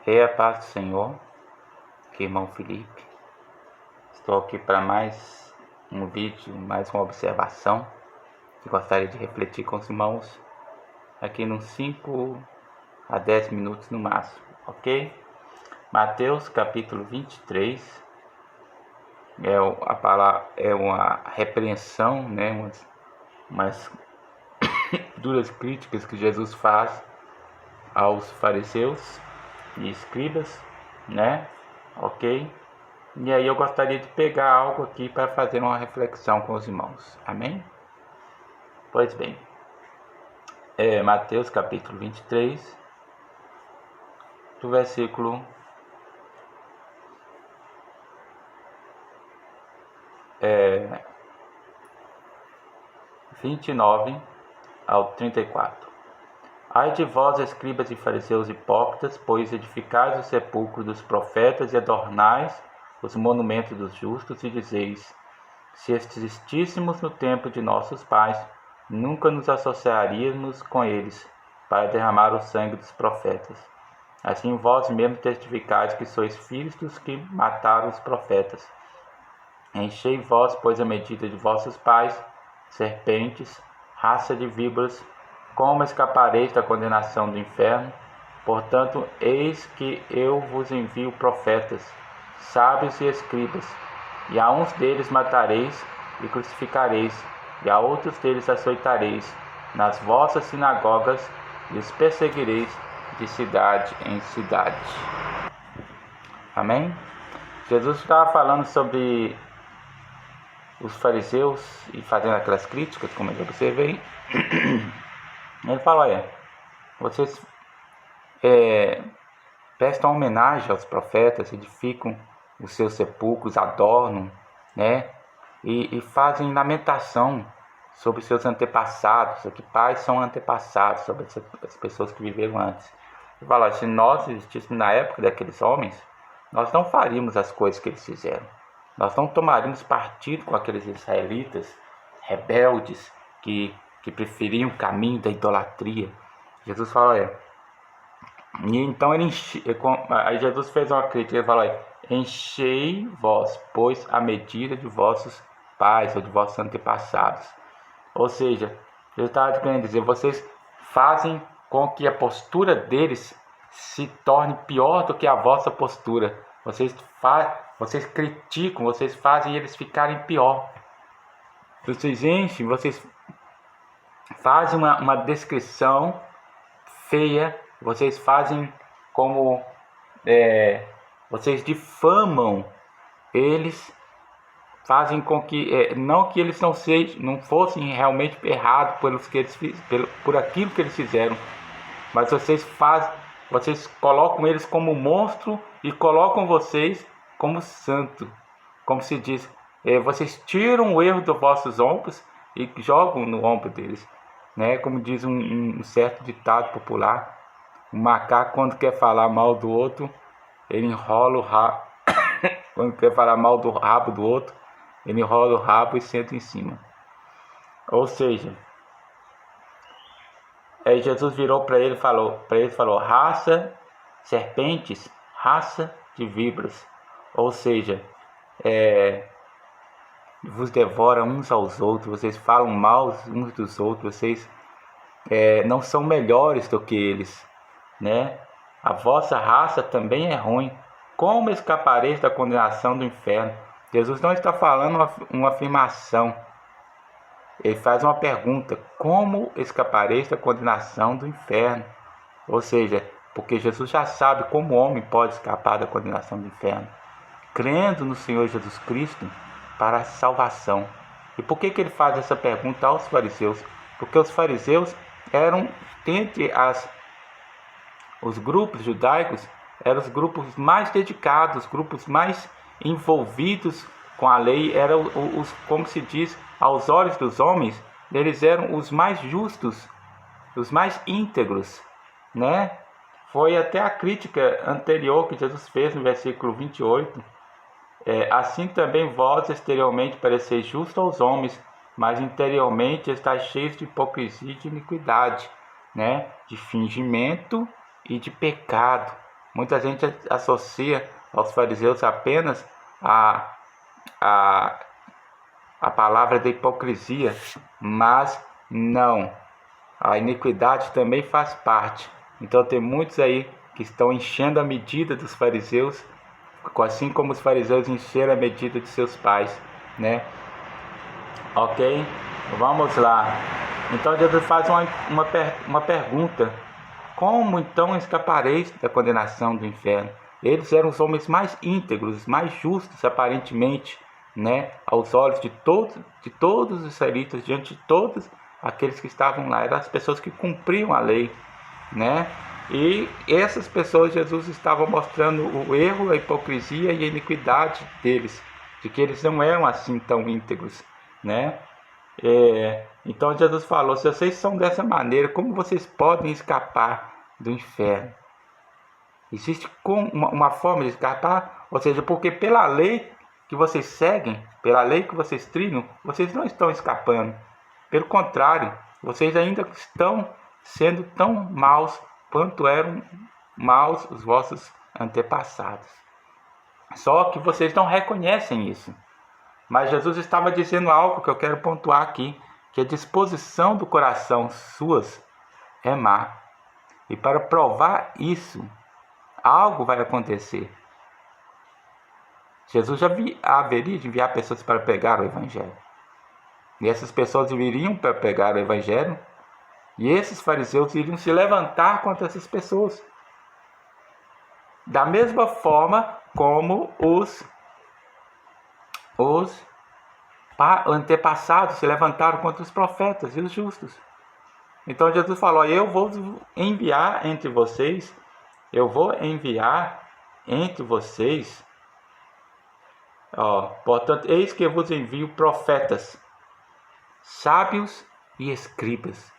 A paz do Senhor, aqui irmão Felipe. Estou aqui para mais um vídeo, mais uma observação que gostaria de refletir com os irmãos aqui nos 5 a 10 minutos no máximo, ok? Mateus capítulo 23 é uma repreensão, né? Umas duras críticas que Jesus faz aos fariseus e escribas, né? Ok? E aí eu gostaria de pegar algo aqui para fazer uma reflexão com os irmãos. Amém? Pois bem, Mateus capítulo 23, do versículo 29 ao 34. Ai de vós, escribas e fariseus hipócritas, pois edificais o sepulcro dos profetas e adornais os monumentos dos justos, e dizeis: se existíssemos no tempo de nossos pais, nunca nos associaríamos com eles, para derramar o sangue dos profetas. Assim vós mesmos testificais que sois filhos dos que mataram os profetas. Enchei vós, pois, a medida de vossos pais, serpentes, raça de víboras, como escapareis da condenação do inferno? Portanto, eis que eu vos envio profetas, sábios e escribas, e a uns deles matareis e crucificareis, e a outros deles açoitareis nas vossas sinagogas, e os perseguireis de cidade em cidade. Amém? Jesus estava falando sobre os fariseus e fazendo aquelas críticas, como eu observei. Ele fala: olha, vocês prestam homenagem aos profetas, edificam os seus sepulcros, adornam, né? E fazem lamentação sobre seus antepassados, que pais são antepassados, sobre as pessoas que viveram antes. Ele fala: se nós existíssemos na época daqueles homens, nós não faríamos as coisas que eles fizeram. Nós não tomaríamos partido com aqueles israelitas rebeldes que preferiam o caminho da idolatria. Jesus fala: olha, e então aí Jesus fez uma crítica. Ele fala: olha, enchei vós, pois, a medida de vossos pais ou de vossos antepassados. Ou seja, ele estava querendo dizer: vocês fazem com que a postura deles se torne pior do que a vossa postura. Vocês criticam, vocês fazem eles ficarem pior. Vocês enchem, vocês fazem uma descrição feia, vocês fazem como vocês difamam eles, fazem com que não que eles não fossem realmente errados por aquilo que eles fizeram, mas vocês colocam eles como monstro e colocam vocês como santo, como se diz, vocês tiram o erro dos vossos ombros e jogam no ombro deles, né? Como diz um certo ditado popular: o macaco, quando quer falar mal do outro, ele enrola o rabo. Quando quer falar mal do rabo do outro, ele enrola o rabo e senta em cima. Ou seja, aí Jesus virou para ele e falou: raça, serpentes, raça de víboras. Ou seja, vos devora uns aos outros, vocês falam mal uns dos outros, vocês não são melhores do que eles, né? A vossa raça também é ruim. Como escapareis da condenação do inferno? Jesus não está falando uma afirmação. Ele faz uma pergunta: como escapareis da condenação do inferno? Ou seja, porque Jesus já sabe como o homem pode escapar da condenação do inferno, crendo no Senhor Jesus Cristo para a salvação. E por que ele faz essa pergunta aos fariseus? Porque os fariseus eram, dentre os grupos judaicos, eram os grupos mais dedicados, os grupos mais envolvidos com a lei, eram como se diz, aos olhos dos homens, eles eram os mais justos, os mais íntegros, né? Foi até a crítica anterior que Jesus fez no versículo 28. Assim também vós exteriormente pareceis justos aos homens, mas interiormente estáis cheios de hipocrisia e de iniquidade, né? De fingimento e de pecado, Muita gente associa aos fariseus apenas a, a palavra da hipocrisia, mas não. A iniquidade também faz parte. Então tem muitos aí que estão enchendo a medida dos fariseus, assim como os fariseus encheram a medida de seus pais, né? Ok? Vamos lá. Então Jesus faz uma pergunta: como então escapareis da condenação do inferno? Eles eram os homens mais íntegros, mais justos aparentemente, né, aos olhos de todos os israelitas, diante de todos aqueles que estavam lá. Eram as pessoas que cumpriam a lei, né? E essas pessoas, Jesus estava mostrando o erro, a hipocrisia e a iniquidade deles, de que eles não eram assim tão íntegros, né? Então Jesus falou: se vocês são dessa maneira, como vocês podem escapar do inferno? Existe uma forma de escapar, ou seja, porque pela lei que vocês seguem, pela lei que vocês trilham, vocês não estão escapando. Pelo contrário, vocês ainda estão sendo tão maus quanto eram maus os vossos antepassados. Só que vocês não reconhecem isso. Mas Jesus estava dizendo algo que eu quero pontuar aqui, que a disposição do coração suas é má. E para provar isso, algo vai acontecer. Jesus já haveria de enviar pessoas para pregar o Evangelho. E essas pessoas viriam para pregar o Evangelho, e esses fariseus iriam se levantar contra essas pessoas. Da mesma forma como os antepassados se levantaram contra os profetas e os justos. Então Jesus falou: eu vou enviar entre vocês, portanto, eis que eu vos envio profetas, sábios e escribas,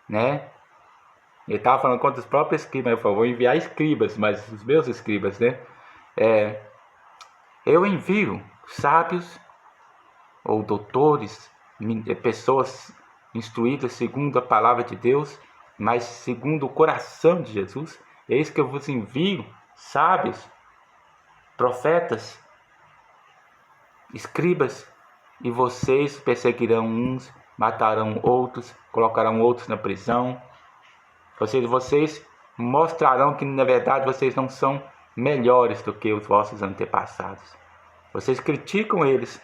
né? Ele estava falando contra os próprios escribas. Ele falou: vou enviar escribas, mas os meus escribas, né? Eu envio sábios ou doutores, pessoas instruídas segundo a palavra de Deus, mas segundo o coração de Jesus. Eis que eu vos envio sábios, profetas, escribas, e vocês perseguirão uns, matarão outros, colocarão outros na prisão. Vocês mostrarão que na verdade vocês não são melhores do que os vossos antepassados. Vocês criticam eles,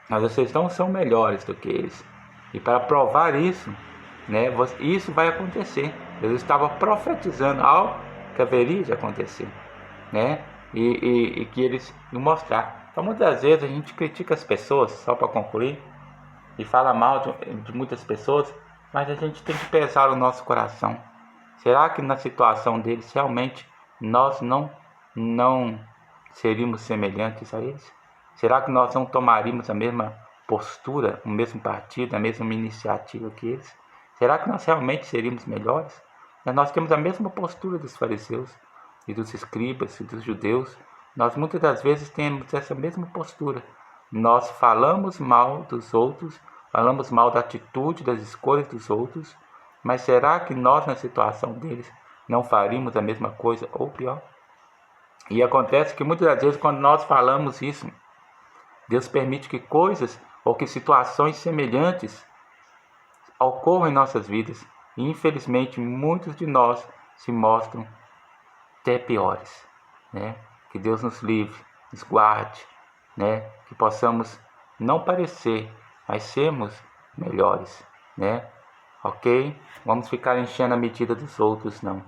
mas vocês não são melhores do que eles. E para provar isso, né, isso vai acontecer. Jesus estava profetizando algo que haveria de acontecer, né? E que eles iam mostrar. Então muitas vezes a gente critica as pessoas, só para concluir, e fala mal de muitas pessoas, mas a gente tem que pesar o nosso coração. Será que na situação deles realmente nós não seríamos semelhantes a eles? Será que nós não tomaríamos a mesma postura, o mesmo partido, a mesma iniciativa que eles? Será que nós realmente seríamos melhores? Nós temos a mesma postura dos fariseus e dos escribas e dos judeus. Nós muitas das vezes temos essa mesma postura. Nós falamos mal dos outros, falamos mal da atitude, das escolhas dos outros, mas será que nós, na situação deles, não faríamos a mesma coisa ou pior? E acontece que muitas das vezes, quando nós falamos isso, Deus permite que coisas ou que situações semelhantes ocorram em nossas vidas. E infelizmente muitos de nós se mostram até piores, né? Que Deus nos livre, nos guarde, né? Que possamos não parecer, mas sermos melhores, né? Ok? Vamos ficar enchendo a medida dos outros, não.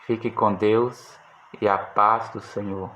Fique com Deus e a paz do Senhor.